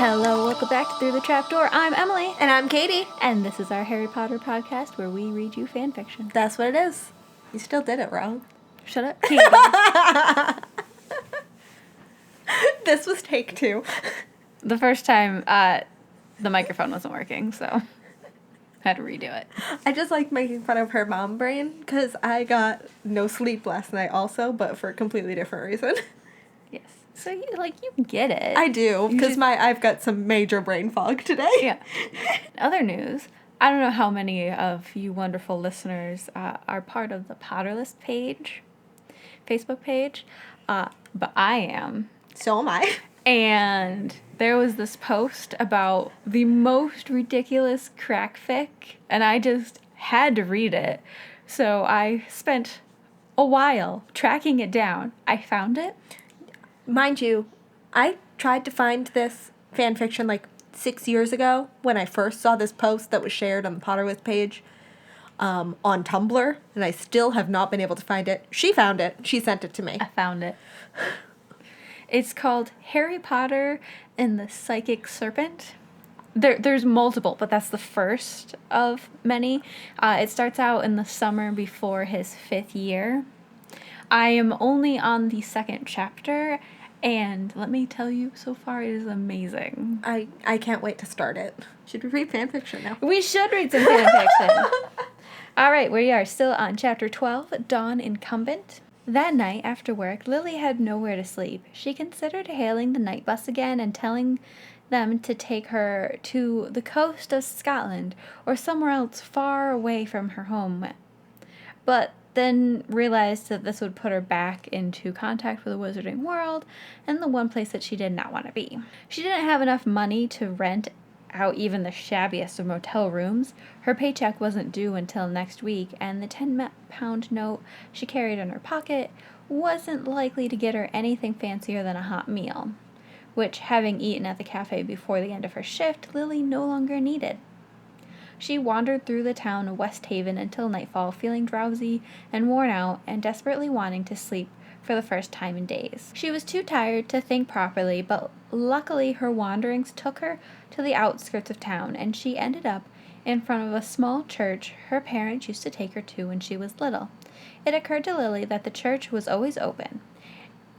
Hello, welcome back to Through the Trapdoor. I'm Emily. And I'm Katie. And this is our Harry Potter podcast where we read you fan fiction. That's what it is. You still did it wrong. Shut up, Katie. This was take 2. The first time, the microphone wasn't working, so I had to redo it. I just like making fun of her mom brain because I got no sleep last night also, but for a completely different reason. Yes. So, you get it. I do, because I've got some major brain fog today. Yeah. Other news, I don't know how many of you wonderful listeners are part of the Potterlist page, Facebook page, but I am. So am I. And there was this post about the most ridiculous crack fic, and I just had to read it. So I spent a while tracking it down. I found it. Mind you, I tried to find this fan fiction like 6 years ago when I first saw this post that was shared on the Potterlist page on Tumblr, and I still have not been able to find it. She found it. She sent it to me. I found it. It's called Harry Potter and the Psychic Serpent. There's multiple, but that's the first of many. It starts out in the summer before his 5th year. I am only on the 2nd chapter, and let me tell you, so far it is amazing. I can't wait to start it. Should we read fan fiction now? We should read some fan fiction. All right, we are still on chapter 12, Dawn Incumbent. That night after work, Lily had nowhere to sleep. She considered hailing the night bus again and telling them to take her to the coast of Scotland or somewhere else far away from her home. But then realized that this would put her back into contact with the wizarding world and the one place that she did not want to be. She didn't have enough money to rent out even the shabbiest of motel rooms. Her paycheck wasn't due until next week, and the £10 note she carried in her pocket wasn't likely to get her anything fancier than a hot meal, which, having eaten at the cafe before the end of her shift, Lily no longer needed. She wandered through the town of West Haven until nightfall, feeling drowsy and worn out and desperately wanting to sleep for the first time in days. She was too tired to think properly, but luckily her wanderings took her to the outskirts of town, and she ended up in front of a small church her parents used to take her to when she was little. It occurred to Lily that the church was always open,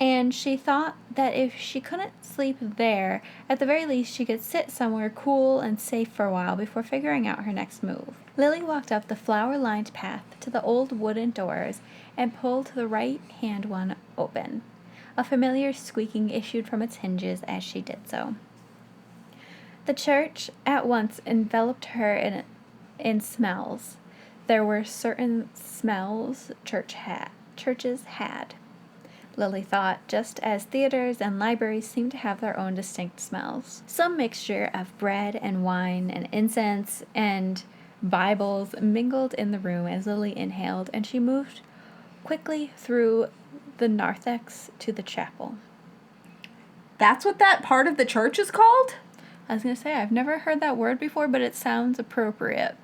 and she thought that if she couldn't sleep there, at the very least she could sit somewhere cool and safe for a while before figuring out her next move. Lily walked up the flower-lined path to the old wooden doors and pulled the right-hand one open. A familiar squeaking issued from its hinges as she did so. The church at once enveloped her in smells. There were certain smells churches had, Lily thought, just as theaters and libraries seemed to have their own distinct smells. Some mixture of bread and wine and incense and Bibles mingled in the room as Lily inhaled, and she moved quickly through the narthex to the chapel. That's what that part of the church is called? I was going to say, I've never heard that word before, but it sounds appropriate.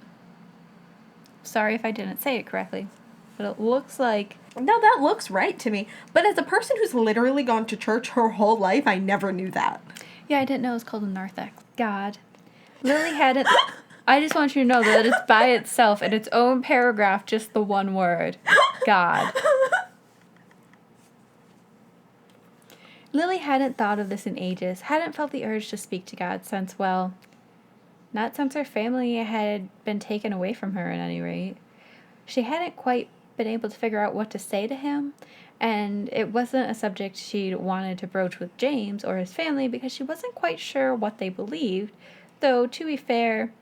Sorry if I didn't say it correctly, but it looks like... No, that looks right to me. But as a person who's literally gone to church her whole life, I never knew that. Yeah, I didn't know it was called a narthex. God. Lily hadn't... I just want you to know that it's by itself, in its own paragraph, just the one word. God. Lily hadn't thought of this in ages, hadn't felt the urge to speak to God since, well, not since her family had been taken away from her at any rate. She hadn't quite been able to figure out what to say to him, and it wasn't a subject she'd wanted to broach with James or his family because she wasn't quite sure what they believed, though, to be fair,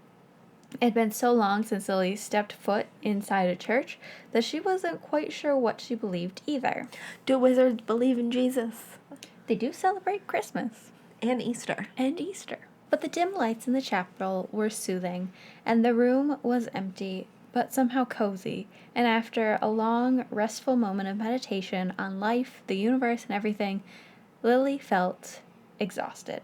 it had been so long since Lily stepped foot inside a church that she wasn't quite sure what she believed either. Do wizards believe in Jesus? They do celebrate Christmas. And Easter. And Easter. But the dim lights in the chapel were soothing, and the room was empty, but somehow cozy, and after a long, restful moment of meditation on life, the universe, and everything, Lily felt exhausted.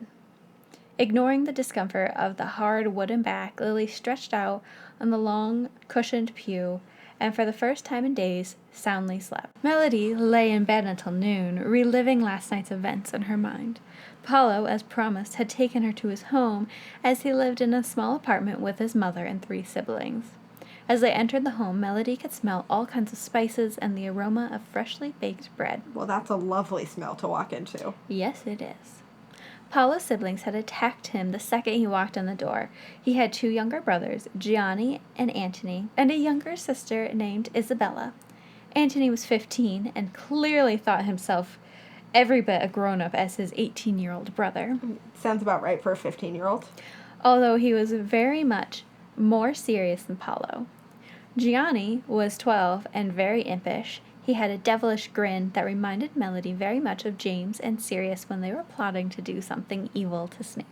Ignoring the discomfort of the hard wooden back, Lily stretched out on the long, cushioned pew and for the first time in days, soundly slept. Melody lay in bed until noon, reliving last night's events in her mind. Paolo, as promised, had taken her to his home, as he lived in a small apartment with his mother and 3 siblings. As they entered the home, Melody could smell all kinds of spices and the aroma of freshly baked bread. Well, that's a lovely smell to walk into. Yes, it is. Paolo's siblings had attacked him the second he walked in the door. He had 2 younger brothers, Gianni and Antony, and a younger sister named Isabella. Antony was 15 and clearly thought himself every bit a grown-up as his 18-year-old brother. Sounds about right for a 15-year-old. Although he was very much more serious than Paolo. Gianni was 12 and very impish. He had a devilish grin that reminded Melody very much of James and Sirius when they were plotting to do something evil to Snape.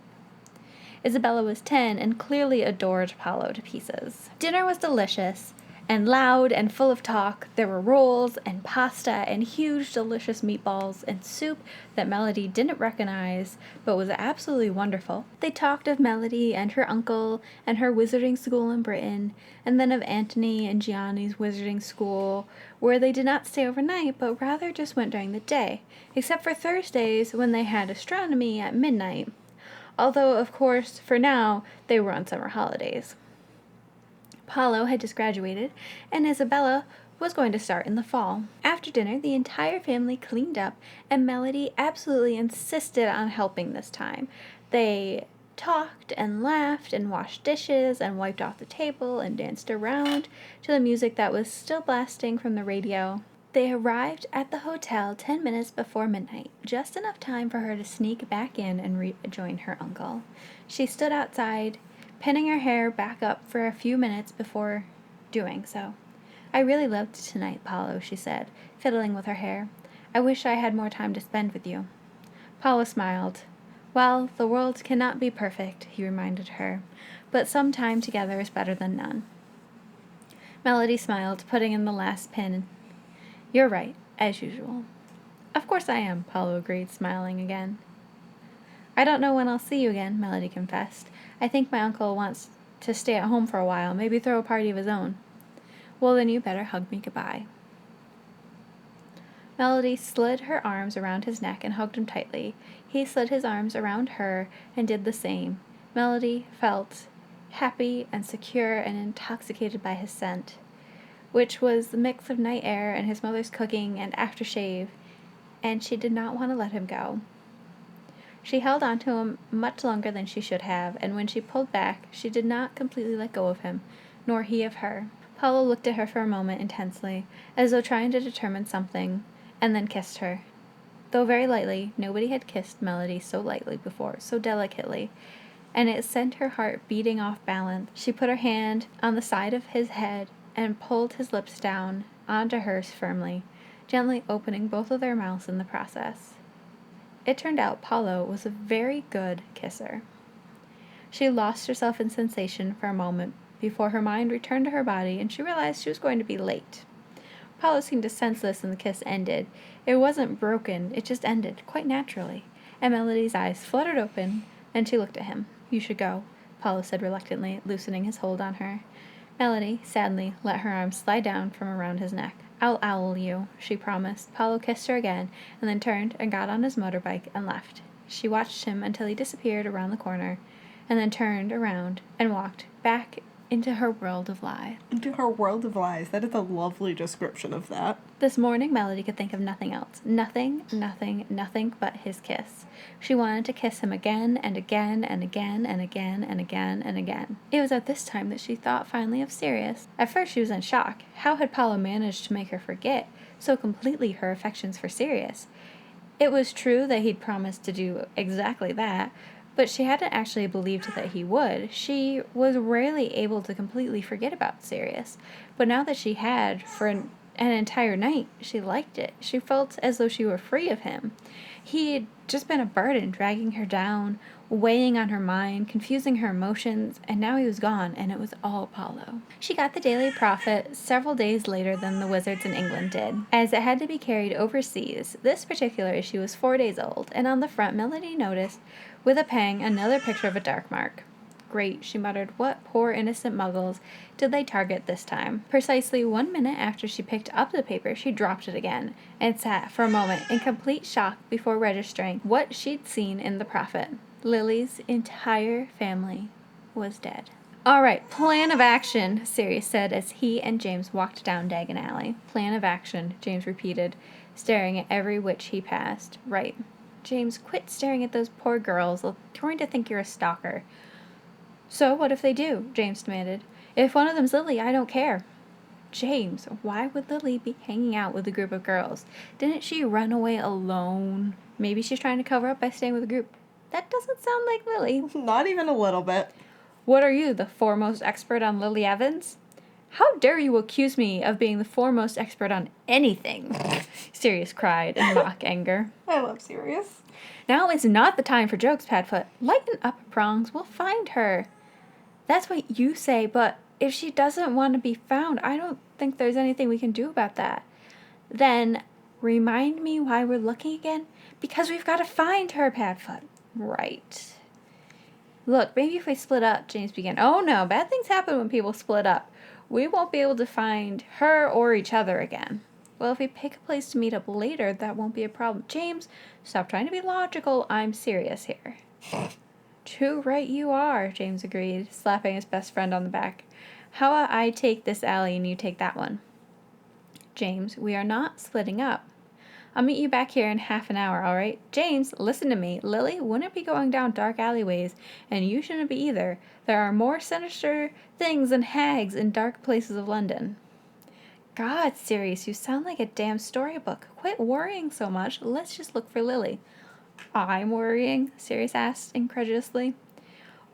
Isabella was 10 and clearly adored Paolo to pieces. Dinner was delicious and loud and full of talk. There were rolls and pasta and huge delicious meatballs and soup that Melody didn't recognize but was absolutely wonderful. They talked of Melody and her uncle and her wizarding school in Britain, and then of Antony and Gianni's wizarding school, where they did not stay overnight but rather just went during the day, except for Thursdays when they had astronomy at midnight, although of course for now they were on summer holidays. Paolo had just graduated, and Isabella was going to start in the fall. After dinner, the entire family cleaned up, and Melody absolutely insisted on helping this time. They talked and laughed and washed dishes and wiped off the table and danced around to the music that was still blasting from the radio. They arrived at the hotel 10 minutes before midnight, just enough time for her to sneak back in and rejoin her uncle. She stood outside, pinning her hair back up for a few minutes before doing so. "I really loved tonight, Paolo," she said, fiddling with her hair. "I wish I had more time to spend with you." Paolo smiled. "Well, the world cannot be perfect," he reminded her, "but some time together is better than none." Melody smiled, putting in the last pin. "You're right, as usual." "Of course I am," Paolo agreed, smiling again. "I don't know when I'll see you again," Melody confessed. "I think my uncle wants to stay at home for a while, maybe throw a party of his own." "Well, then you better hug me goodbye." Melody slid her arms around his neck and hugged him tightly. He slid his arms around her and did the same. Melody felt happy and secure and intoxicated by his scent, which was the mix of night air and his mother's cooking and aftershave, and she did not want to let him go. She held on to him much longer than she should have, and when she pulled back, she did not completely let go of him, nor he of her. Paolo looked at her for a moment intensely, as though trying to determine something, and then kissed her. Though very lightly, nobody had kissed Melody so lightly before, so delicately, and it sent her heart beating off balance. She put her hand on the side of his head and pulled his lips down onto hers firmly, gently opening both of their mouths in the process. It turned out Paolo was a very good kisser. She lost herself in sensation for a moment before her mind returned to her body and she realized she was going to be late. Paolo seemed to sense this and the kiss ended. It wasn't broken, it just ended, quite naturally, and Melody's eyes fluttered open and she looked at him. "You should go," Paolo said reluctantly, loosening his hold on her. Melody, sadly, let her arms slide down from around his neck. "I'll owl you," she promised. Paolo kissed her again, and then turned and got on his motorbike and left. She watched him until he disappeared around the corner, and then turned around and walked back into her world of lies. Into her world of lies. That is a lovely description of that. This morning, Melody could think of nothing else. Nothing but his kiss. She wanted to kiss him again and again and again and again and again and again. It was at this time that she thought finally of Sirius. At first she was in shock. How had Paolo managed to make her forget so completely her affections for Sirius? It was true that he'd promised to do exactly that, but she hadn't actually believed that he would. She was rarely able to completely forget about Sirius, but now that she had, for an entire night, she liked it. She felt as though she were free of him. He had just been a burden, dragging her down, weighing on her mind, confusing her emotions, and now he was gone, and it was all Paolo. She got the Daily Prophet several days later than the Wizards in England did, as it had to be carried overseas. This particular issue was 4 days old, and on the front, Melody noticed, with a pang, another picture of a dark mark. great, she muttered. What poor innocent muggles did they target this time? Precisely 1 minute after she picked up the paper, she dropped it again and sat for a moment in complete shock before registering what she'd seen in the prophet. Lily's entire family was dead. All right, plan of action, Sirius said as he and James walked down Diagon Alley. Plan of action, James repeated, staring at every witch he passed. Right. James, quit staring at those poor girls. They're going to think you're a stalker. So what if they do? James demanded. If one of them's Lily, I don't care. James, why would Lily be hanging out with a group of girls? Didn't she run away alone? Maybe she's trying to cover up by staying with a group. That doesn't sound like Lily. Not even a little bit. What are you, the foremost expert on Lily Evans? How dare you accuse me of being the foremost expert on anything? Sirius cried in mock anger. I love Sirius. Now is not the time for jokes, Padfoot. Lighten up, Prongs. We'll find her. That's what you say, but if she doesn't want to be found, I don't think there's anything we can do about that. Then remind me why we're looking again? Because we've got to find her, Padfoot. Right. Look, maybe if we split up, James began. Oh no, bad things happen when people split up. We won't be able to find her or each other again. Well, if we pick a place to meet up later, that won't be a problem. James, stop trying to be logical. I'm serious here. Too right you are, James agreed, slapping his best friend on the back. How about I take this alley and you take that one? James, we are not splitting up. I'll meet you back here in half an hour, all right? James, listen to me. Lily wouldn't be going down dark alleyways, and you shouldn't be either. There are more sinister things than hags in dark places of London. God, Sirius, you sound like a damn storybook. Quit worrying so much. Let's just look for Lily. I'm worrying? Sirius asked incredulously.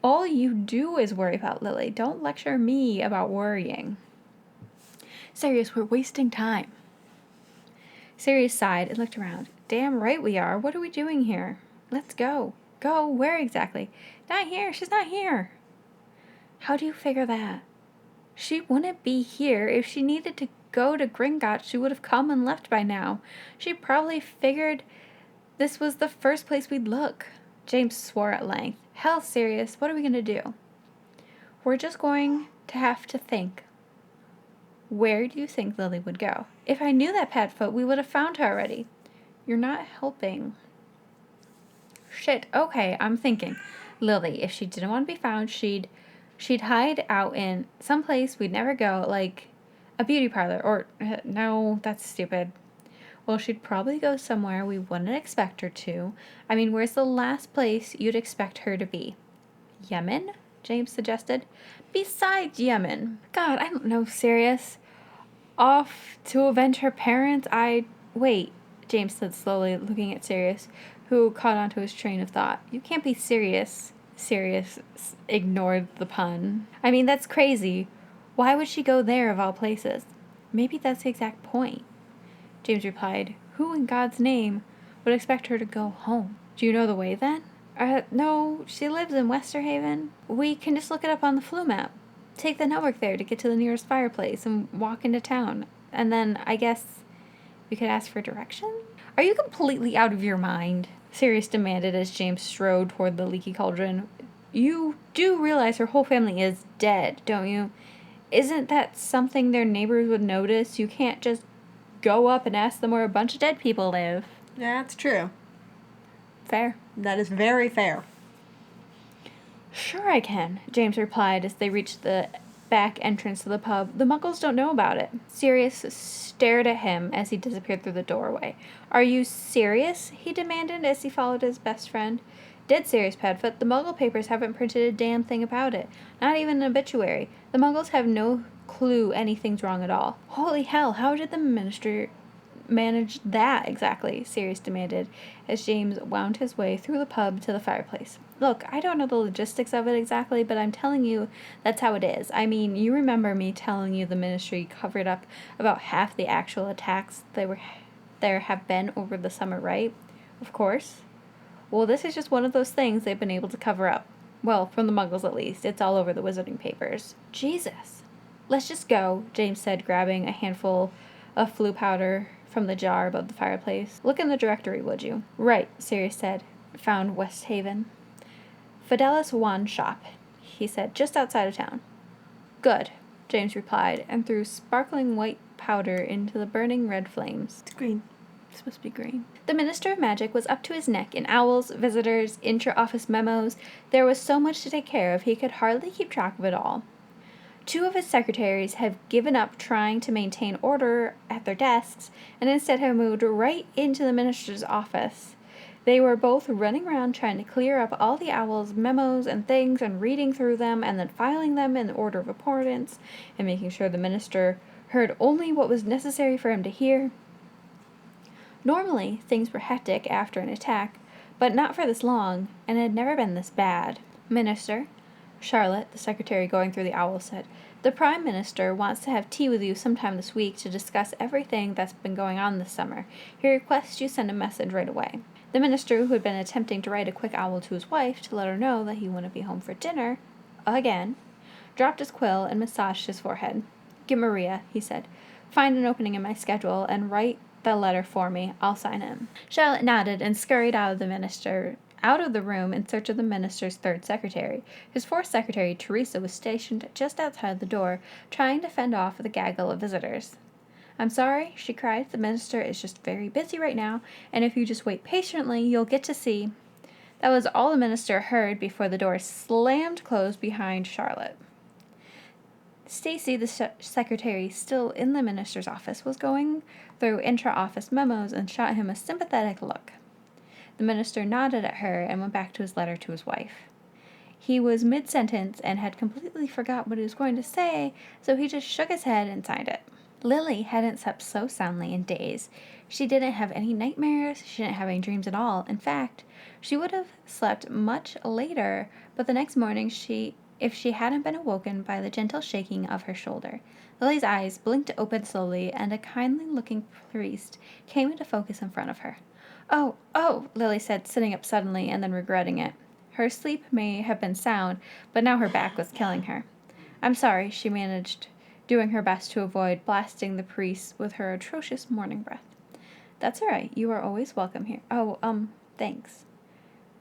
All you do is worry about Lily. Don't lecture me about worrying. Sirius, we're wasting time. Sirius sighed and looked around. Damn right we are. What are we doing here? Let's go. Go? Where exactly? Not here. She's not here. How do you figure that? She wouldn't be here. If she needed to go to Gringotts, she would have come and left by now. She probably figured this was the first place we'd look. James swore at length. Hell, Sirius, what are we going to do? We're just going to have to think. Where do you think Lily would go? If I knew that, Padfoot, we would have found her already. You're not helping. Shit, okay, I'm thinking. Lily, if she didn't want to be found, she'd hide out in some place we'd never go, like a beauty parlor, or, no, that's stupid. Well, she'd probably go somewhere we wouldn't expect her to. I mean, where's the last place you'd expect her to be? Yemen? James suggested. Besides Yemen. God, I don't know, Sirius. Off to avenge her parents? Wait, James said slowly, looking at Sirius, who caught onto his train of thought. You can't be serious. Sirius ignored the pun. I mean, that's crazy. Why would she go there of all places? Maybe that's the exact point. James replied, Who in God's name would expect her to go home? Do you know the way then? No, she lives in Westerhaven. We can just look it up on the flu map. Take the network there to get to the nearest fireplace and walk into town. And then, I guess, we could ask for direction? Are you completely out of your mind? Sirius demanded as James strode toward the leaky cauldron. You do realize her whole family is dead, don't you? Isn't that something their neighbors would notice? You can't just go up and ask them where a bunch of dead people live. Yeah, that's true. Fair. That is very fair. Sure I can, James replied as they reached the back entrance to the pub. The Muggles don't know about it. Sirius stared at him as he disappeared through the doorway. Are you serious? He demanded as he followed his best friend. Dead serious, Padfoot. The Muggle papers haven't printed a damn thing about it. Not even an obituary. The Muggles have no clue anything's wrong at all. Holy hell, how did the minister manage that exactly? Sirius demanded as James wound his way through the pub to the fireplace. Look, I don't know the logistics of it exactly, but I'm telling you that's how it is. I mean, you remember me telling you the ministry covered up about half the actual attacks there have been over the summer, right? Of course. Well, this is just one of those things they've been able to cover up. Well, from the Muggles at least. It's all over the wizarding papers. Jesus. Let's just go, James said, grabbing a handful of flu powder from the jar above the fireplace. Look in the directory, would you? Right, Sirius said. Found Westhaven. Fidelis Wand Shop. he said, just outside of town. Good, James replied, and threw sparkling white powder into the burning red flames. It's green. It's supposed to be green. The Minister of Magic was up to his neck in owls, visitors, intra-office memos. There was so much to take care of, he could hardly keep track of it all. 2 of his secretaries have given up trying to maintain order at their desks and instead have moved right into the minister's office. They were both running around trying to clear up all the owl's memos and things and reading through them and then filing them in order of importance and making sure the minister heard only what was necessary for him to hear. Normally, things were hectic after an attack, but not for this long, and it had never been this bad. Minister, Charlotte, the secretary going through the owl, said, the Prime Minister wants to have tea with you sometime this week to discuss everything that's been going on this summer. He requests you send a message right away. The minister, who had been attempting to write a quick owl to his wife to let her know that he wouldn't be home for dinner, again, dropped his quill and massaged his forehead. Get Maria, he said. Find an opening in my schedule and write the letter for me. I'll sign it. Charlotte nodded and scurried out of the room in search of the minister's 3rd secretary. His 4th secretary, Teresa, was stationed just outside the door, trying to fend off the gaggle of visitors. I'm sorry, she cried. The minister is just very busy right now, and if you just wait patiently, you'll get to see. That was all the minister heard before the door slammed closed behind Charlotte. Stacy, the secretary still in the minister's office, was going through intra-office memos and shot him a sympathetic look. The minister nodded at her and went back to his letter to his wife. He was mid-sentence and had completely forgot what he was going to say, so he just shook his head and signed it. Lily hadn't slept so soundly in days. She didn't have any nightmares, she didn't have any dreams at all. In fact, she would have slept much later, but the next morning if she hadn't been awoken by the gentle shaking of her shoulder. Lily's eyes blinked open slowly, and a kindly-looking priest came into focus in front of her. Oh, Lily said, sitting up suddenly and then regretting it. Her sleep may have been sound, but now her back was killing her. I'm sorry, she managed, doing her best to avoid blasting the priest with her atrocious morning breath. That's all right. You are always welcome here. Thanks.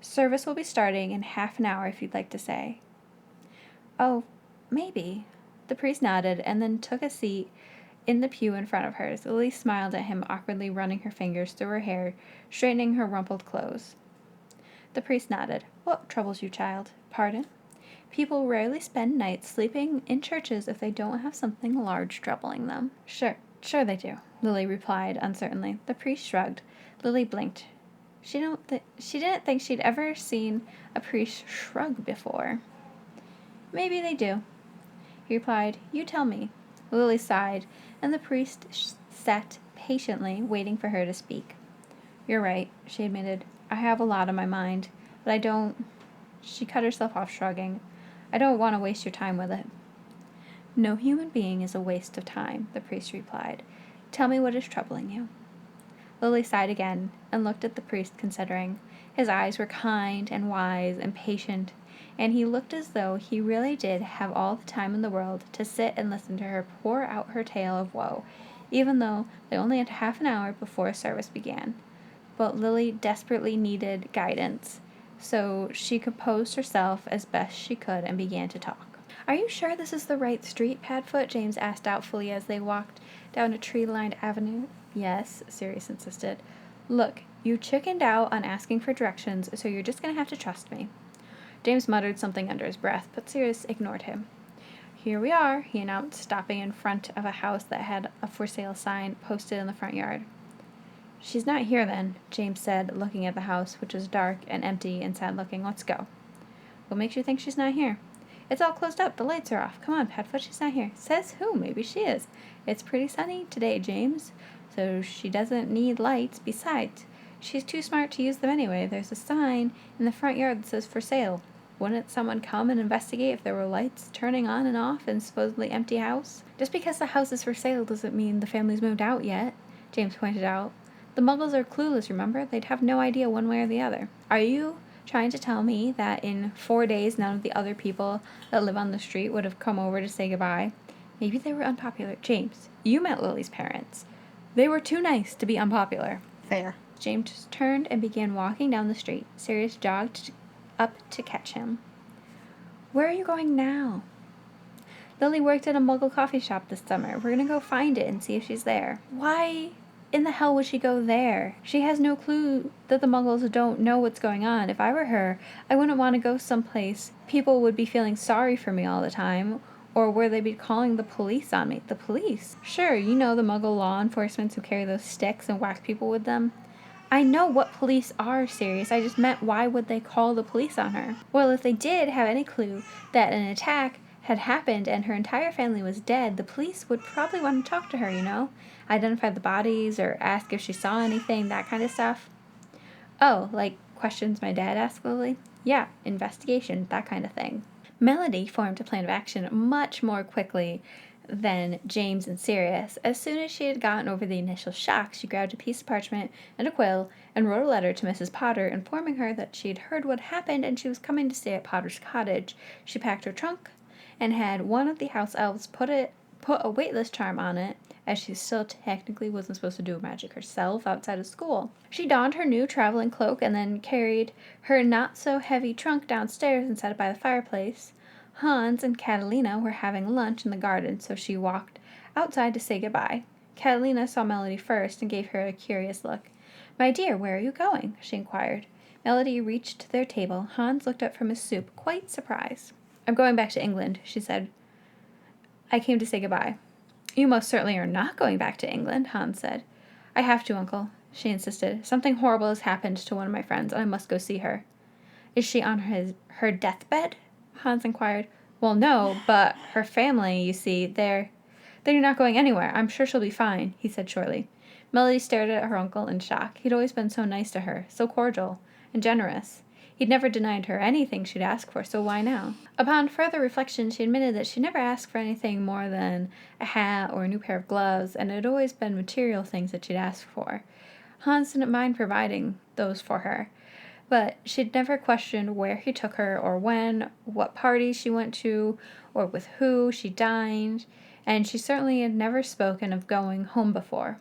Service will be starting in half an hour if you'd like to say. Oh, maybe. The priest nodded and then took a seat in the pew in front of hers. Lily smiled at him, awkwardly running her fingers through her hair, straightening her rumpled clothes. The priest nodded. What troubles you, child? Pardon? People rarely spend nights sleeping in churches if they don't have something large troubling them. Sure they do, Lily replied uncertainly. The priest shrugged. Lily blinked. She didn't think she'd ever seen a priest shrug before. Maybe they do, he replied. You tell me. Lily sighed, and the priest sat patiently, waiting for her to speak. You're right, she admitted. I have a lot on my mind, but I don't... She cut herself off, shrugging. I don't want to waste your time with it. No human being is a waste of time, the priest replied. Tell me what is troubling you. Lily sighed again and looked at the priest, considering. His eyes were kind and wise and patient, and he looked as though he really did have all the time in the world to sit and listen to her pour out her tale of woe, even though they only had half an hour before service began. But Lily desperately needed guidance, so she composed herself as best she could and began to talk. Are you sure this is the right street, Padfoot? James asked doubtfully as they walked down a tree-lined avenue. Yes, Sirius insisted. Look, you chickened out on asking for directions, so you're just going to have to trust me. James muttered something under his breath, but Sirius ignored him. Here we are, he announced, stopping in front of a house that had a for sale sign posted in the front yard. She's not here, then, James said, looking at the house, which was dark and empty and sad-looking. Let's go. What makes you think she's not here? It's all closed up. The lights are off. Come on, Padfoot, she's not here. Says who? Maybe she is. It's pretty sunny today, James, so she doesn't need lights. Besides, she's too smart to use them anyway. There's a sign in the front yard that says for sale. Wouldn't someone come and investigate if there were lights turning on and off in a supposedly empty house? Just because the house is for sale doesn't mean the family's moved out yet, James pointed out. The Muggles are clueless, remember? They'd have no idea one way or the other. Are you trying to tell me that in 4 days none of the other people that live on the street would have come over to say goodbye? Maybe they were unpopular. James, you met Lily's parents. They were too nice to be unpopular. Fair. James turned and began walking down the street. Sirius jogged up to catch him. Where are you going now? Lily worked at a Muggle coffee shop this summer. We're gonna go find it and see if she's there. Why in the hell would she go there? She has no clue that the Muggles don't know what's going on. If I were her, I wouldn't want to go someplace people would be feeling sorry for me all the time, or where they'd be calling the police on me. The police? Sure, you know the Muggle law enforcement who carry those sticks and whack people with them. I know what police are, Sirius. I just meant why would they call the police on her? Well, if they did have any clue that an attack had happened and her entire family was dead, the police would probably want to talk to her, you know? Identify the bodies or ask if she saw anything, that kind of stuff. Oh, like questions my dad asked Lily? Yeah, investigation, that kind of thing. Melody formed a plan of action much more quickly than James and Sirius. As soon as she had gotten over the initial shock, she grabbed a piece of parchment and a quill and wrote a letter to Mrs. Potter informing her that she had heard what happened and she was coming to stay at Potter's cottage. She packed her trunk and had one of the house elves put a weightless charm on it, as she still technically wasn't supposed to do magic herself outside of school. She donned her new traveling cloak and then carried her not-so-heavy trunk downstairs and set it by the fireplace. Hans and Catalina were having lunch in the garden, so she walked outside to say goodbye. Catalina saw Melody first and gave her a curious look. "My dear, where are you going?" she inquired. Melody reached their table. Hans looked up from his soup, quite surprised. "I'm going back to England," she said. "I came to say goodbye." "You most certainly are not going back to England," Hans said. "I have to, Uncle," she insisted. "Something horrible has happened to one of my friends, and I must go see her." "Is she on her deathbed?" Hans inquired. "Well, no, but her family, you see, Then you're not going anywhere. I'm sure she'll be fine," he said shortly. Melody stared at her uncle in shock. He'd always been so nice to her, so cordial and generous. He'd never denied her anything she'd ask for, so why now? Upon further reflection, she admitted that she never asked for anything more than a hat or a new pair of gloves, and it had always been material things that she'd asked for. Hans didn't mind providing those for her, but she'd never questioned where he took her or when, what parties she went to, or with who she dined, and she certainly had never spoken of going home before.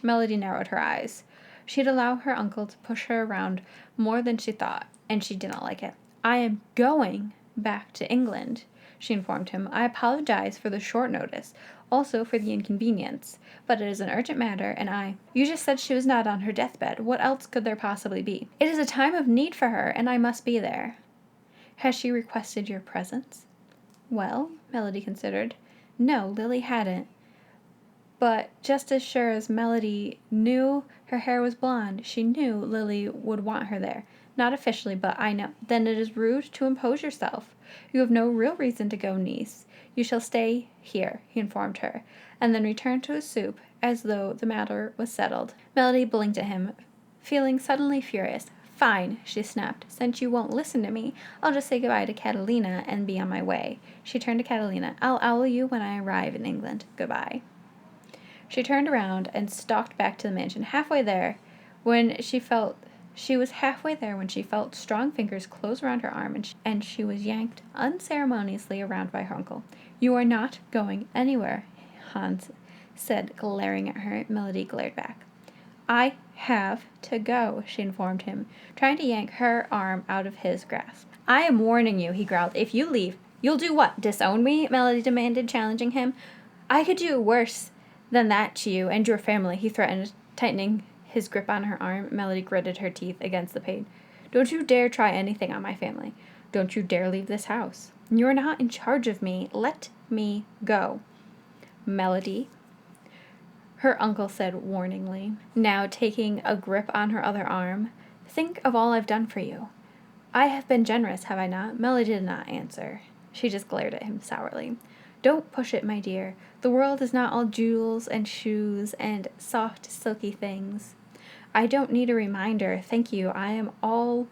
Melody narrowed her eyes. She'd allow her uncle to push her around more than she thought, and she did not like it. "I am going back to England," she informed him. "I apologize for the short notice, also for the inconvenience, but it is an urgent matter, and You just said she was not on her deathbed. What else could there possibly be? It is a time of need for her, and I must be there." "Has she requested your presence?" Well, Melody considered. No, Lily hadn't. But just as sure as Melody knew her hair was blonde, she knew Lily would want her there. "Not officially, but I know." "Then it is rude to impose yourself. You have no real reason to go, niece. You shall stay here," he informed her, and then returned to his soup as though the matter was settled. Melody blinked at him, feeling suddenly furious. "Fine," she snapped. "Since you won't listen to me, I'll just say goodbye to Catalina and be on my way." She turned to Catalina. "I'll owl you when I arrive in England. Goodbye." She turned around and stalked back to the mansion. She was halfway there when she felt strong fingers close around her arm, and she was yanked unceremoniously around by her uncle. "You are not going anywhere," Hans said, glaring at her. Melody glared back. "I have to go," she informed him, trying to yank her arm out of his grasp. "I am warning you," he growled. "If you leave—" "You'll do what, disown me?" Melody demanded, challenging him. "I could do worse than that to you and your family," he threatened, tightening his grip on her arm. Melody gritted her teeth against the pain. "Don't you dare try anything on my family. Don't you dare leave this house. You're not in charge of me. Let me go." "Melody," her uncle said warningly, now taking a grip on her other arm, "think of all I've done for you. I have been generous, have I not?" Melody did not answer. She just glared at him sourly. "Don't push it, my dear. The world is not all jewels and shoes and soft, silky things. I don't need a reminder. Thank you. I am all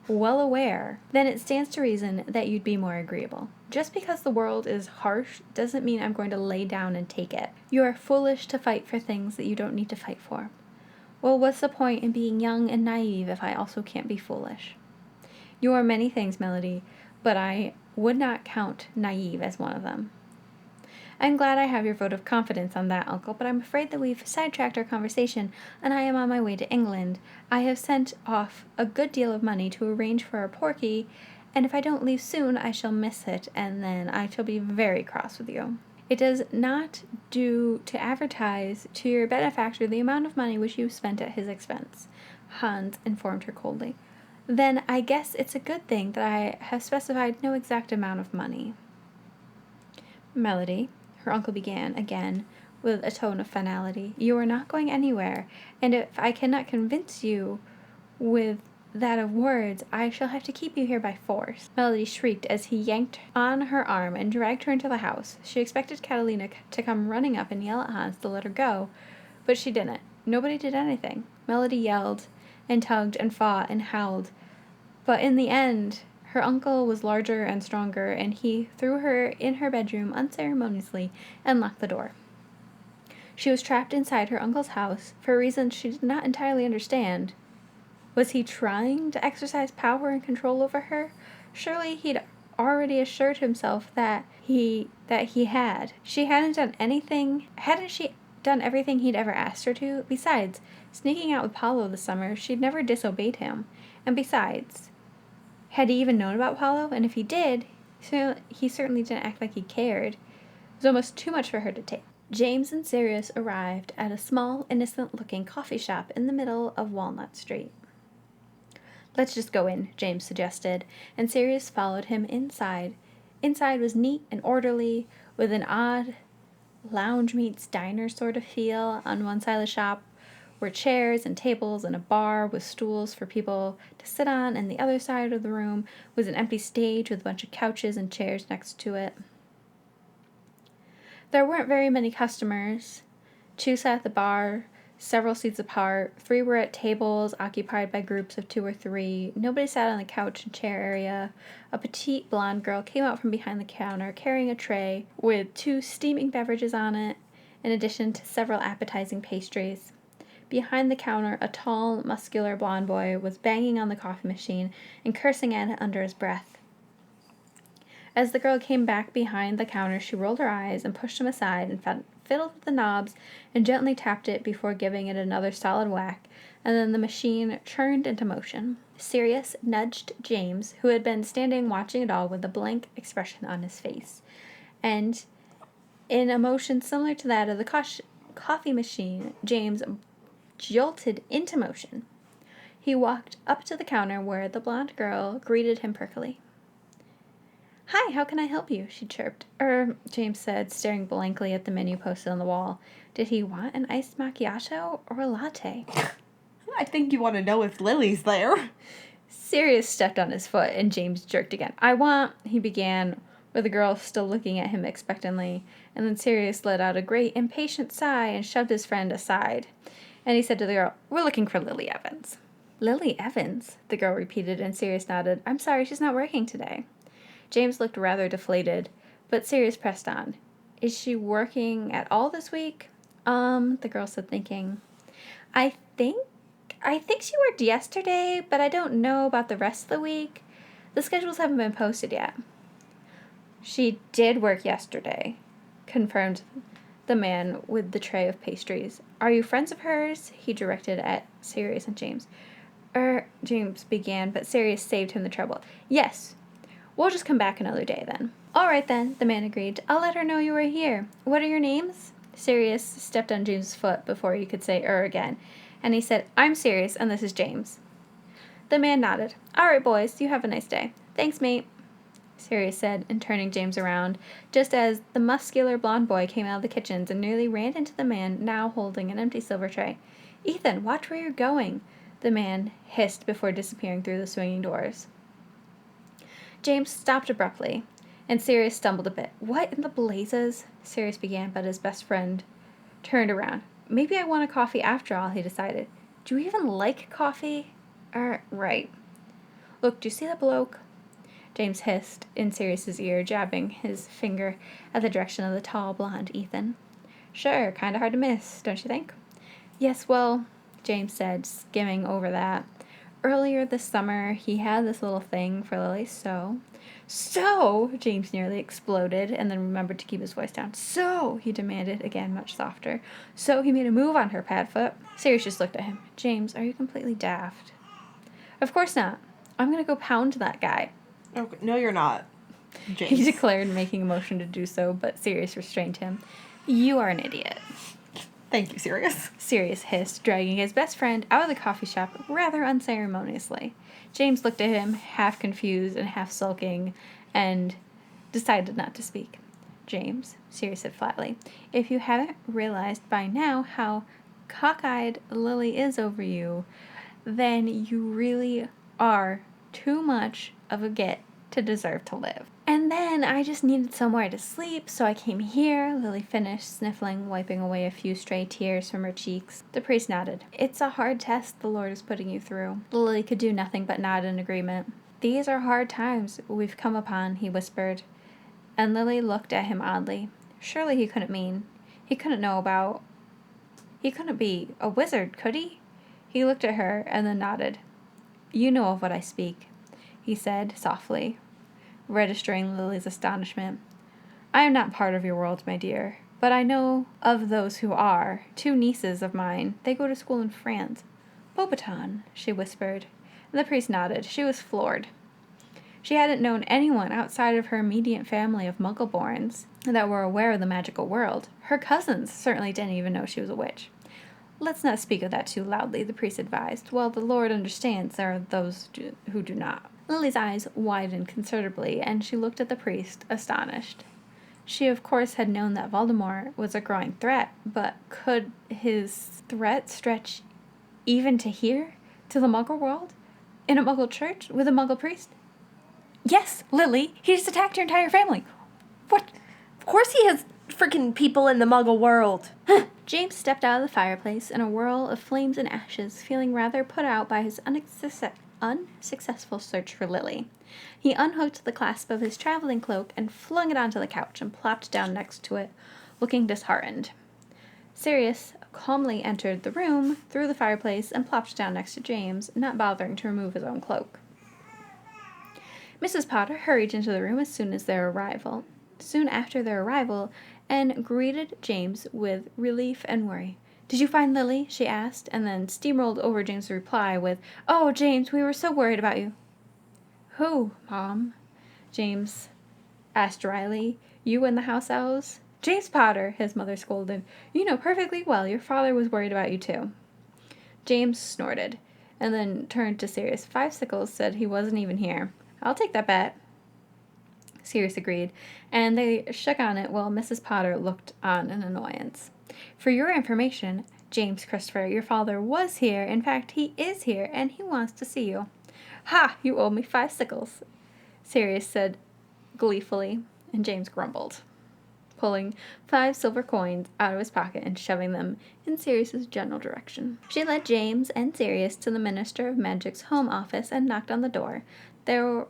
well aware." "Then it stands to reason that you'd be more agreeable. Just because the world is harsh doesn't mean I'm going to lay down and take it. You are foolish to fight for things that you don't need to fight for." "Well, what's the point in being young and naive if I also can't be foolish?" "You are many things, Melody, but I would not count naive as one of them." "I'm glad I have your vote of confidence on that, Uncle, but I'm afraid that we've sidetracked our conversation, and I am on my way to England. I have sent off a good deal of money to arrange for our Porky, and if I don't leave soon, I shall miss it, and then I shall be very cross with you. It does not do to advertise to your benefactor the amount of money which you spent at his expense, Hans informed her coldly. Then I guess it's a good thing that I have specified no exact amount of money. Melody, her uncle began again, with a tone of finality, you are not going anywhere, and if I cannot convince you with that of words, I shall have to keep you here by force. Melody shrieked as he yanked on her arm and dragged her into the house. She expected Catalina to come running up and yell at Hans to let her go, but she didn't. Nobody did anything. Melody yelled and tugged and fought and howled, but in the end, her uncle was larger and stronger, and he threw her in her bedroom unceremoniously and locked the door. She was trapped inside her uncle's house for reasons she did not entirely understand. Was he trying to exercise power and control over her? Surely he'd already assured himself that he had. Hadn't she done everything he'd ever asked her to? Besides, sneaking out with Paolo this summer, she'd never disobeyed him. And besides, had he even known about Paolo? And if he did, he certainly didn't act like he cared. It was almost too much for her to take. James and Sirius arrived at a small, innocent-looking coffee shop in the middle of Walnut Street. Let's just go in, James suggested, and Sirius followed him inside. Inside was neat and orderly, with an odd lounge meets diner sort of feel. On one side of the shop were chairs and tables and a bar with stools for people to sit on, and the other side of the room was an empty stage with a bunch of couches and chairs next to it. There weren't very many customers. 2 sat at the bar, several seats apart. 3 were at tables occupied by groups of 2 or 3. Nobody sat on the couch and chair area. A petite blonde girl came out from behind the counter carrying a tray with 2 steaming beverages on it, in addition to several appetizing pastries. Behind the counter, a tall, muscular blonde boy was banging on the coffee machine and cursing at it under his breath. As the girl came back behind the counter, she rolled her eyes and pushed him aside and fiddled with the knobs and gently tapped it before giving it another solid whack, and then the machine churned into motion. Sirius nudged James, who had been standing watching it all with a blank expression on his face, and in a motion similar to that of the coffee machine, James jolted into motion. He walked up to the counter where the blonde girl greeted him perkily. Hi, how can I help you? She chirped. James said, staring blankly at the menu posted on the wall. Did he want an iced macchiato or a latte? I think you want to know if Lily's there. Sirius stepped on his foot, and James jerked again. He began, with the girl still looking at him expectantly, and then Sirius let out a great impatient sigh and shoved his friend aside. And he said to the girl, we're looking for Lily Evans. Lily Evans? The girl repeated, and Sirius nodded. I'm sorry, she's not working today. James looked rather deflated, but Sirius pressed on. Is she working at all this week? The girl said, thinking. I think she worked yesterday, but I don't know about the rest of the week. The schedules haven't been posted yet. She did work yesterday, confirmed the man with the tray of pastries. Are you friends of hers? He directed at Sirius and James. James began, but Sirius saved him the trouble. Yes. We'll just come back another day, then. All right, then, the man agreed. I'll let her know you were here. What are your names? Sirius stepped on James's foot before he could say again, and he said, I'm Sirius, and this is James. The man nodded. All right, boys, you have a nice day. Thanks, mate, Sirius said, and turning James around, just as the muscular blonde boy came out of the kitchens and nearly ran into the man now holding an empty silver tray. Ethan, watch where you're going, the man hissed before disappearing through the swinging doors. James stopped abruptly, and Sirius stumbled a bit. What in the blazes? Sirius began, but his best friend turned around. Maybe I want a coffee after all, he decided. Do you even like coffee? Right. Look, do you see that bloke? James hissed in Sirius's ear, jabbing his finger at the direction of the tall, blonde Ethan. Sure, kind of hard to miss, don't you think? Yes, well, James said, skimming over that. Earlier this summer, he had this little thing for Lily, so, James nearly exploded and then remembered to keep his voice down. So, he demanded, again much softer. So, he made a move on her, Padfoot. Sirius just looked at him. James, are you completely daft? Of course not. I'm going to go pound that guy. Okay. No, you're not, James. He declared, making a motion to do so, but Sirius restrained him. You are an idiot. Thank you, Sirius. Sirius hissed, dragging his best friend out of the coffee shop rather unceremoniously. James looked at him, half confused and half sulking, and decided not to speak. James, Sirius said flatly, if you haven't realized by now how cockeyed Lily is over you, then you really are too much of a git to deserve to live. And then I just needed somewhere to sleep, so I came here, Lily finished, sniffling, wiping away a few stray tears from her cheeks. The priest nodded. It's a hard test the Lord is putting you through. Lily could do nothing but nod in agreement. These are hard times we've come upon, he whispered. And Lily looked at him oddly. Surely he couldn't mean. He couldn't know about... He couldn't be a wizard, could he? He looked at her and then nodded. You know of what I speak, he said softly, registering Lily's astonishment. I am not part of your world, my dear, but I know of those who are. 2 nieces of mine. They go to school in France. Beaubaton, she whispered. The priest nodded. She was floored. She hadn't known anyone outside of her immediate family of Muggle-borns that were aware of the magical world. Her cousins certainly didn't even know she was a witch. Let's not speak of that too loudly, the priest advised. Well, the Lord understands there are those who do not. Lily's eyes widened considerably, and she looked at the priest, astonished. She, of course, had known that Voldemort was a growing threat, but could his threat stretch even to here? To the Muggle world? In a Muggle church? With a Muggle priest? Yes, Lily! He just attacked your entire family! What? Of course he has freaking people in the Muggle world. James stepped out of the fireplace in a whirl of flames and ashes, feeling rather put out by his unsuccessful search for Lily. He unhooked the clasp of his traveling cloak and flung it onto the couch and plopped down next to it, looking disheartened. Sirius calmly entered the room, through the fireplace, and plopped down next to James, not bothering to remove his own cloak. Mrs. Potter hurried into the room soon after their arrival, and greeted James with relief and worry. Did you find Lily? She asked, and then steamrolled over James' reply with, Oh, James, we were so worried about you. Who, Mom? James asked dryly. You and the house elves? James Potter, his mother scolded. You know perfectly well your father was worried about you too. James snorted, and then turned to Sirius. 5 Sickles said he wasn't even here. I'll take that bet. Sirius agreed, and they shook on it while Mrs. Potter looked on in annoyance. For your information, James Christopher, your father was here. In fact, he is here, and he wants to see you. Ha! You owe me 5 sickles, Sirius said gleefully, and James grumbled, pulling 5 silver coins out of his pocket and shoving them in Sirius's general direction. She led James and Sirius to the Minister of Magic's home office and knocked on the door. The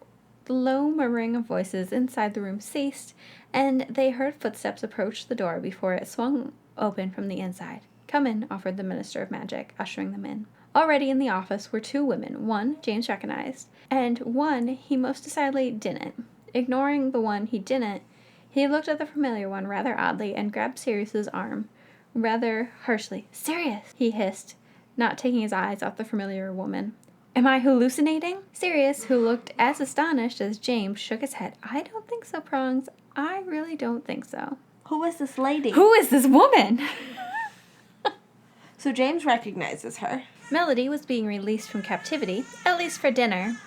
low murmuring of voices inside the room ceased, and they heard footsteps approach the door before it swung open from the inside. Come in, offered the Minister of Magic, ushering them in. Already in the office were 2 women. One James recognized, and one he most decidedly didn't. Ignoring the one he didn't, he looked at the familiar one rather oddly and grabbed Sirius's arm rather harshly. Sirius, he hissed, not taking his eyes off the familiar woman. Am I hallucinating? Sirius, who looked as astonished as James, shook his head. I don't think so, Prongs. I really don't think so. Who is this lady? Who is this woman? So James recognizes her. Melody was being released from captivity, at least for dinner.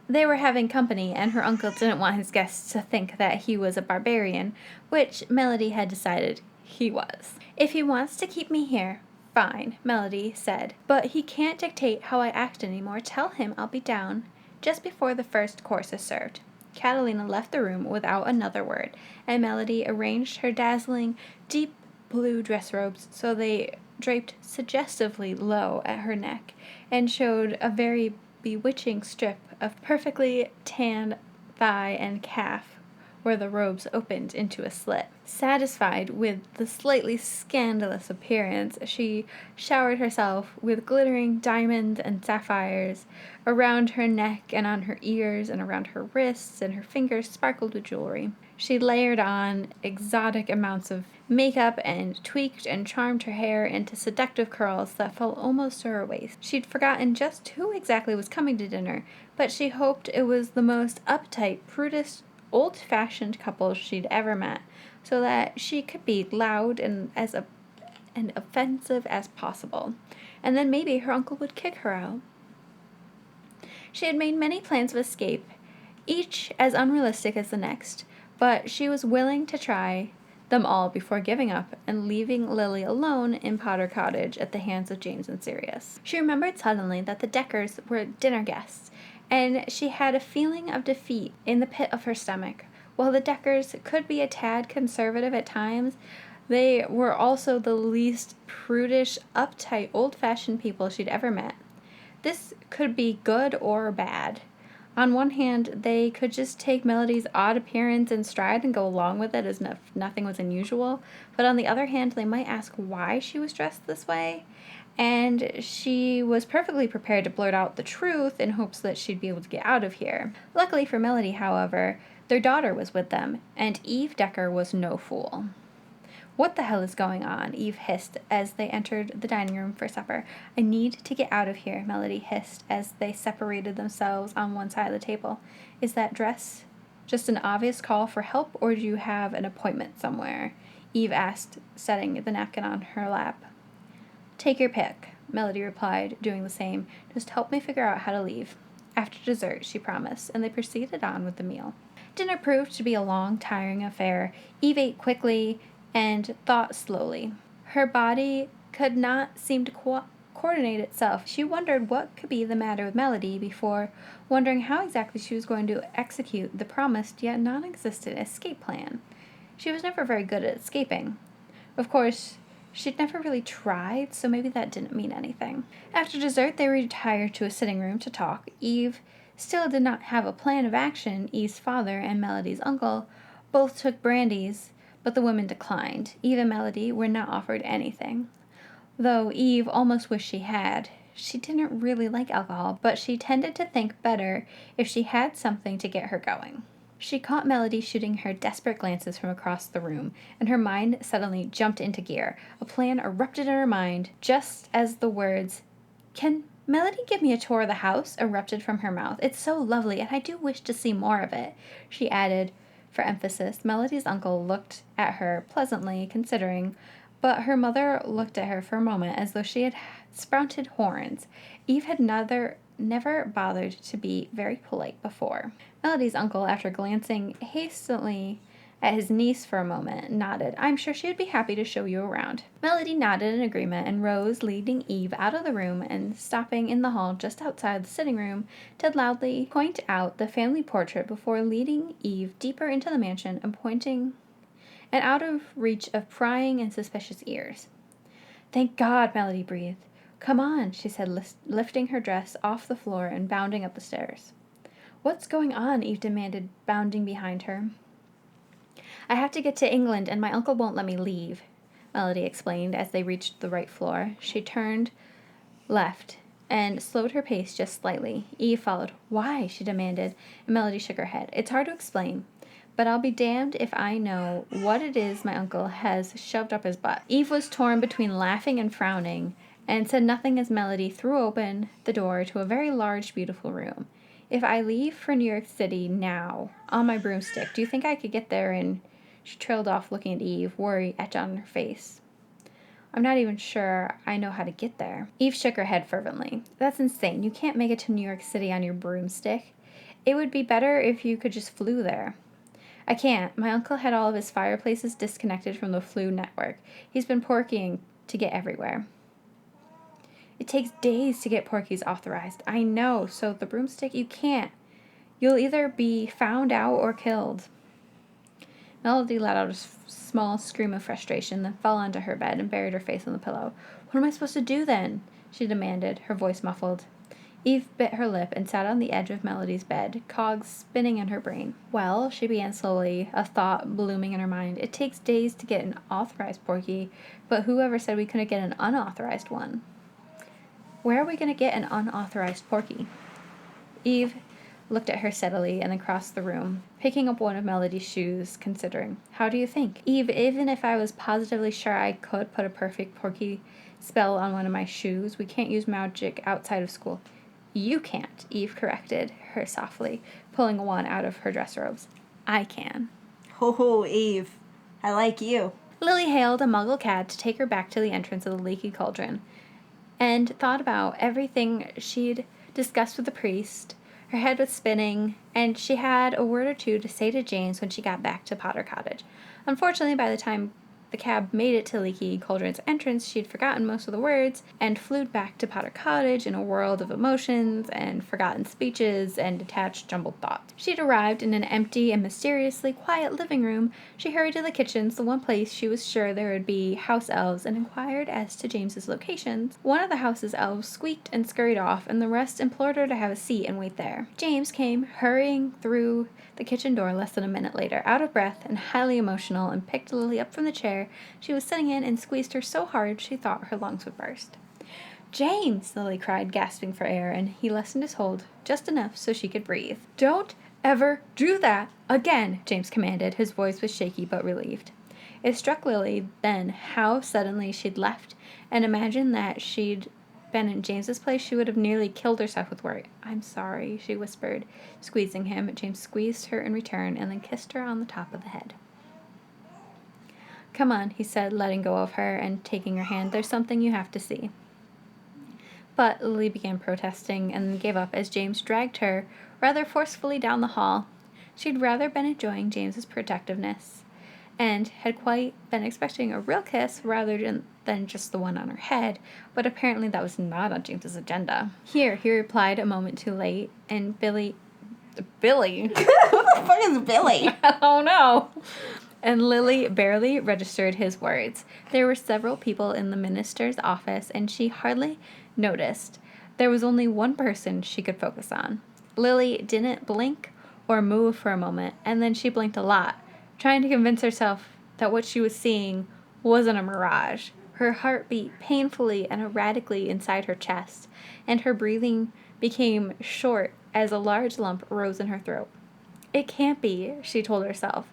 They were having company, and her uncle didn't want his guests to think that he was a barbarian, which Melody had decided he was. If he wants to keep me here, fine, Melody said, but he can't dictate how I act anymore. Tell him I'll be down just before the first course is served. Catalina left the room without another word, and Melody arranged her dazzling, deep blue dress robes so they draped suggestively low at her neck and showed a very bewitching strip of perfectly tanned thigh and calf where the robes opened into a slit. Satisfied with the slightly scandalous appearance, she showered herself with glittering diamonds and sapphires around her neck and on her ears and around her wrists, and her fingers sparkled with jewelry. She layered on exotic amounts of makeup and tweaked and charmed her hair into seductive curls that fell almost to her waist. She'd forgotten just who exactly was coming to dinner, but she hoped it was the most uptight, prudish, old-fashioned couple she'd ever met, so that she could be loud and offensive as possible. And then maybe her uncle would kick her out. She had made many plans of escape, each as unrealistic as the next, but she was willing to try them all before giving up and leaving Lily alone in Potter Cottage at the hands of James and Sirius. She remembered suddenly that the Deckers were dinner guests, and she had a feeling of defeat in the pit of her stomach. While the Deckers could be a tad conservative at times, they were also the least prudish, uptight, old-fashioned people she'd ever met. This could be good or bad. On one hand, they could just take Melody's odd appearance in stride and go along with it as if nothing was unusual, but on the other hand, they might ask why she was dressed this way, and she was perfectly prepared to blurt out the truth in hopes that she'd be able to get out of here. Luckily for Melody, however, their daughter was with them, and Eve Decker was no fool. "What the hell is going on?" Eve hissed as they entered the dining room for supper. "I need to get out of here," Melody hissed as they separated themselves on one side of the table. "Is that dress just an obvious call for help, or do you have an appointment somewhere?" Eve asked, setting the napkin on her lap. "Take your pick," Melody replied, doing the same. "Just help me figure out how to leave." After dessert, she promised, and they proceeded on with the meal. Dinner proved to be a long, tiring affair. Eve ate quickly and thought slowly. Her body could not seem to coordinate itself. She wondered what could be the matter with Melody before wondering how exactly she was going to execute the promised yet non-existent escape plan. She was never very good at escaping. Of course, she'd never really tried, so maybe that didn't mean anything. After dessert, they retired to a sitting room to talk. Eve still did not have a plan of action. Eve's father and Melody's uncle both took brandies, but the women declined. Eve and Melody were not offered anything, though Eve almost wished she had. She didn't really like alcohol, but she tended to think better if she had something to get her going. She caught Melody shooting her desperate glances from across the room, and her mind suddenly jumped into gear. A plan erupted in her mind just as the words, "Can Melody give me a tour of the house?" erupted from her mouth. "It's so lovely, and I do wish to see more of it," she added for emphasis. Melody's uncle looked at her pleasantly, considering, but her mother looked at her for a moment as though she had sprouted horns. Eve had never bothered to be very polite before. Melody's uncle, after glancing hastily at his niece for a moment, nodded. "I'm sure she would be happy to show you around." Melody nodded in agreement and rose, leading Eve out of the room and stopping in the hall just outside the sitting room to loudly point out the family portrait before leading Eve deeper into the mansion and pointing and out of reach of prying and suspicious ears. "Thank God," Melody breathed. "Come on," she said, lifting her dress off the floor and bounding up the stairs. "What's going on?" Eve demanded, bounding behind her. "I have to get to England, and my uncle won't let me leave," Melody explained as they reached the right floor. She turned left and slowed her pace just slightly. Eve followed. "Why?" she demanded, and Melody shook her head. "It's hard to explain, but I'll be damned if I know what it is my uncle has shoved up his butt." Eve was torn between laughing and frowning, and said nothing as Melody threw open the door to a very large, beautiful room. "If I leave for New York City now on my broomstick, do you think I could get there in..." She trailed off, looking at Eve, worry etched on her face. "I'm not even sure I know how to get there." Eve shook her head fervently. "That's insane. You can't make it to New York City on your broomstick. It would be better if you could just flew there." "I can't. My uncle had all of his fireplaces disconnected from the flu network. He's been porkying to get everywhere." "It takes days to get porkies authorized." "I know, so the broomstick, you can't. You'll either be found out or killed." Melody let out a small scream of frustration, then fell onto her bed and buried her face on the pillow. "What am I supposed to do then?" she demanded, her voice muffled. Eve bit her lip and sat on the edge of Melody's bed, cogs spinning in her brain. "Well," she began slowly, a thought blooming in her mind, "it takes days to get an authorized porky, but whoever said we couldn't get an unauthorized one?" "Where are we going to get an unauthorized porky?" Eve looked at her steadily and then crossed the room, picking up one of Melody's shoes, considering. How do you think? Eve, even if I was positively sure I could put a perfect porky spell on one of my shoes, we can't use magic outside of school. You can't, Eve corrected her softly, pulling one out of her dress robes. I can. Ho, Eve. I like you. Lily hailed a muggle cab to take her back to the entrance of the leaky cauldron, and thought about everything she'd discussed with the priest. Her head was spinning, and she had a word or two to say to James when she got back to Potter Cottage. Unfortunately, by the time the cab made it to Leaky Cauldron's entrance, she'd forgotten most of the words and flew back to Potter Cottage in a world of emotions and forgotten speeches and detached, jumbled thoughts. She'd arrived in an empty and mysteriously quiet living room. She hurried to the kitchens, the one place she was sure there would be house elves, and inquired as to James's locations. One of the house's elves squeaked and scurried off, and the rest implored her to have a seat and wait there. James came hurrying through the kitchen door less than a minute later, out of breath and highly emotional, and picked Lily up from the chair she was sitting in and squeezed her so hard she thought her lungs would burst. James! Lily cried, gasping for air, and he lessened his hold just enough so she could breathe. Don't ever do that again, James commanded. His voice was shaky but relieved. It struck Lily then how suddenly she'd left, and imagined that she'd been in James's place, she would have nearly killed herself with worry. I'm sorry, she whispered, squeezing him. James squeezed her in return and then kissed her on the top of the head. Come on, he said, letting go of her and taking her hand. There's something you have to see. But Lily began protesting and gave up as James dragged her rather forcefully down the hall. She'd rather been enjoying James's protectiveness and had quite been expecting a real kiss rather than just the one on her head, but apparently that was not on James's agenda. Here, he replied a moment too late, and Billy? Who the fuck is Billy? I don't know. And Lily barely registered his words. There were several people in the minister's office, and she hardly noticed. There was only one person she could focus on. Lily didn't blink or move for a moment, and then she blinked a lot, trying to convince herself that what she was seeing wasn't a mirage. Her heart beat painfully and erratically inside her chest, and her breathing became short as a large lump rose in her throat. It can't be, she told herself,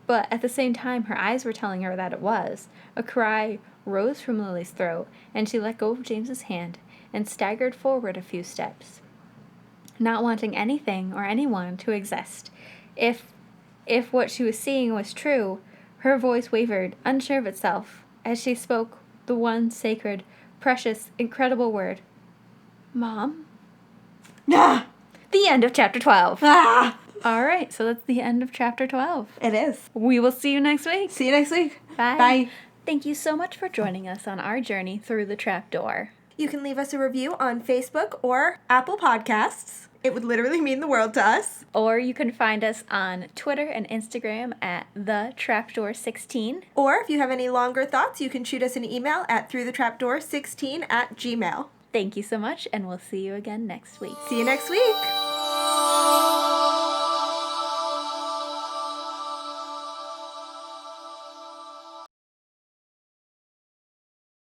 but at the same time her eyes were telling her that it was. A cry rose from Lily's throat, and she let go of James's hand and staggered forward a few steps, not wanting anything or anyone to exist. If what she was seeing was true, her voice wavered, unsure of itself, as she spoke the one sacred, precious, incredible word. Mom? Ah! The end of chapter 12. Ah! All right, so that's the end of chapter 12. It is. We will see you next week. See you next week. Bye. Bye. Thank you so much for joining us on our journey through the trapdoor. You can leave us a review on Facebook or Apple Podcasts. It would literally mean the world to us. Or you can find us on Twitter and Instagram at thetrapdoor16. Or if you have any longer thoughts, you can shoot us an email at throughthetrapdoor16@gmail.com. Thank you so much, and we'll see you again next week. See you next week.